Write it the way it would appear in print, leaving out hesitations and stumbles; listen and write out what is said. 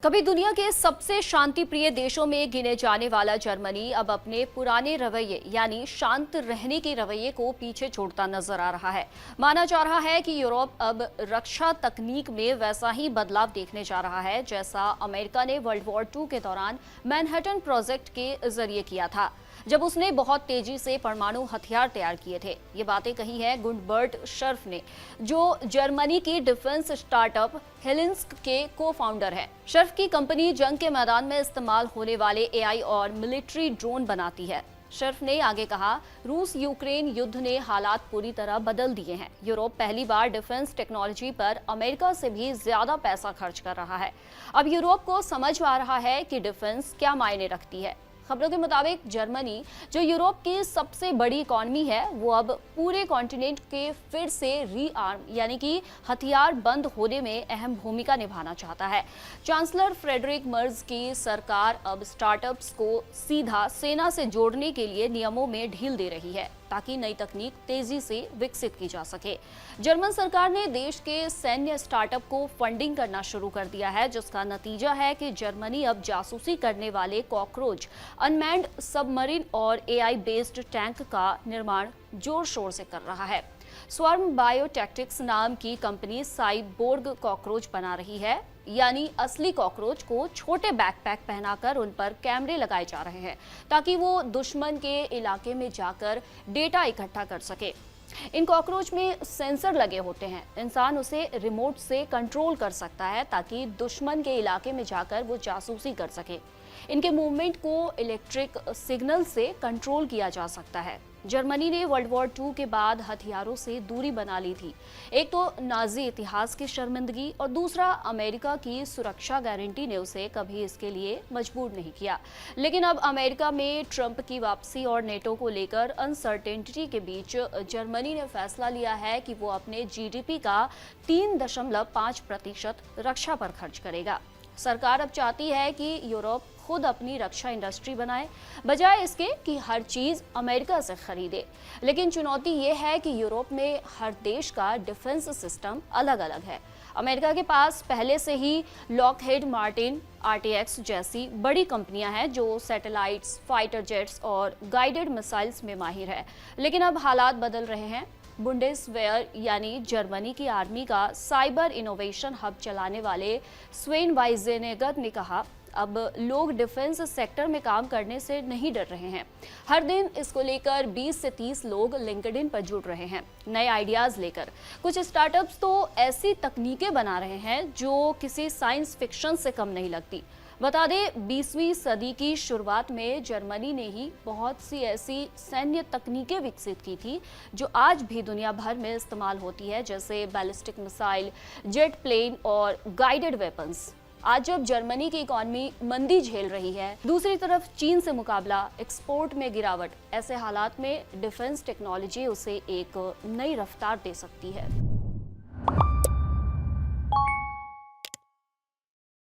कभी दुनिया के सबसे शांति प्रिय देशों में गिने जाने वाला जर्मनी अब अपने पुराने रवैये यानी शांत रहने के रवैये को पीछे छोड़ता नजर आ रहा है। माना जा रहा है कि यूरोप अब रक्षा तकनीक में वैसा ही बदलाव देखने जा रहा है जैसा अमेरिका ने वर्ल्ड वॉर II के दौरान मैनहट्टन प्रोजेक्ट के जरिए किया था, जब उसने बहुत तेजी से परमाणु हथियार तैयार किए थे। ये बातें कही है गुंटबर्ट शर्फ ने, जो जर्मनी की डिफेंस स्टार्टअप हेलिंस्क के को फाउंडर है। शर्फ की कंपनी जंग के मैदान में इस्तेमाल होने वाले AI और मिलिट्री ड्रोन बनाती है। शर्फ ने आगे कहा, रूस यूक्रेन युद्ध ने हालात पूरी तरह बदल दिए हैं। यूरोप पहली बार डिफेंस टेक्नोलॉजी पर अमेरिका से भी ज्यादा पैसा खर्च कर रहा है। अब यूरोप को समझ आ रहा है कि डिफेंस क्या मायने रखती है। खबरों के मुताबिक जर्मनी, जो यूरोप की सबसे बड़ी इकॉनमी है, वो अब पूरे कॉन्टिनेंट के फिर से रीआर्म यानी कि हथियार बंद होने में अहम भूमिका निभाना चाहता है। चांसलर फ्रेडरिक मर्ज की सरकार अब स्टार्टअप्स को सीधा सेना से जोड़ने के लिए नियमों में ढील दे रही है, ताकि नई तकनीक तेजी से विकसित की जा सके। जर्मन सरकार ने देश के सैन्य स्टार्टअप को फंडिंग करना शुरू कर दिया है, जिसका नतीजा है कि जर्मनी अब जासूसी करने वाले कॉकरोच, अनमैन्ड सबमरीन और AI बेस्ड टैंक का निर्माण जोर शोर से कर रहा है। स्वार्म बायोटेक्टिक्स नाम की कंपनी साइबोर्ग कॉकरोच बना रही है, यानी असली कॉकरोच को छोटे बैकपैक पहनाकर उन पर कैमरे लगाए जा रहे हैं, ताकि वो दुश्मन के इलाके में जाकर डेटा इकट्ठा कर सके। इन कॉकरोच में सेंसर लगे होते हैं। इंसान उसे रिमोट से कंट्रोल कर सकता है, ताकि दुश्मन के इलाके में जाकर वो जासूसी कर सके। इनके मूवमेंट को इलेक्ट्रिक सिग्नल से कंट्रोल किया जा सकता है। जर्मनी ने वर्ल्ड वॉर II के बाद हथियारों से दूरी बना ली थी। एक तो नाजी इतिहास की शर्मिंदगी और दूसरा अमेरिका की सुरक्षा गारंटी ने उसे कभी इसके लिए मजबूर नहीं किया। लेकिन अब अमेरिका में ट्रंप की वापसी और नेटो को लेकर अनसर्टेनिटी के बीच जर्मनी ने फैसला लिया है कि वो अपने GDP का 3.5% रक्षा पर खर्च करेगा। सरकार अब चाहती है कि यूरोप खुद अपनी रक्षा इंडस्ट्री बनाए, बजाय इसके कि हर चीज अमेरिका से खरीदे। लेकिन चुनौती ये है कि यूरोप में हर देश का डिफेंस सिस्टम अलग अलग है। अमेरिका के पास पहले से ही लॉकहीड मार्टिन, RTX जैसी बड़ी कंपनियां हैं जो सैटेलाइट्स, फाइटर जेट्स और गाइडेड मिसाइल्स में माहिर है। लेकिन अब हालात बदल रहे हैं। बुंडेसवेयर यानी जर्मनी की आर्मी का साइबर इनोवेशन हब चलाने वाले स्वेन वाइजेनेगर ने कहा, अब लोग डिफेंस सेक्टर में काम करने से नहीं डर रहे हैं। हर दिन इसको लेकर 20 से 30 लोग लिंक्डइन पर जुड़ रहे हैं, नए आइडियाज लेकर। कुछ स्टार्टअप्स तो ऐसी तकनीकें बना रहे हैं जो किसी साइंस फिक्शन से कम नहीं लगती। बता दें, 20वीं सदी की शुरुआत में जर्मनी ने ही बहुत सी ऐसी सैन्य तकनीकें विकसित की थी जो आज भी दुनिया भर में इस्तेमाल होती है, जैसे बैलिस्टिक मिसाइल, जेट प्लेन और गाइडेड वेपन्स। आज जब जर्मनी की इकॉनमी मंदी झेल रही है, दूसरी तरफ चीन से मुकाबला, एक्सपोर्ट में गिरावट, ऐसे हालात में डिफेंस टेक्नोलॉजी उसे एक नई रफ्तार दे सकती है।